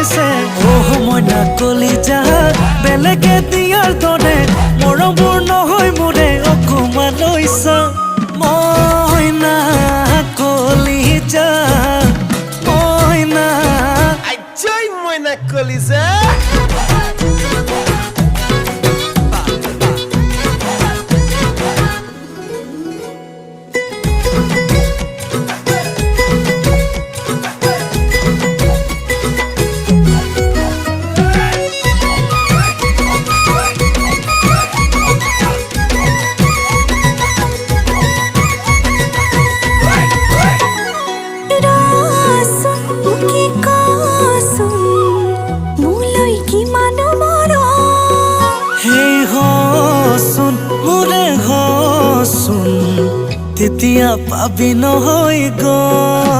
দিছে মইনা কলিজা বেলেগে দিয়াৰ দৰে মৰমবোৰ নহয় মোৰে অকমান লৈছা মইনা কলিজা মইনা আইজৈ মইনা কলিজা তেতিয়া পাবি নহয় গম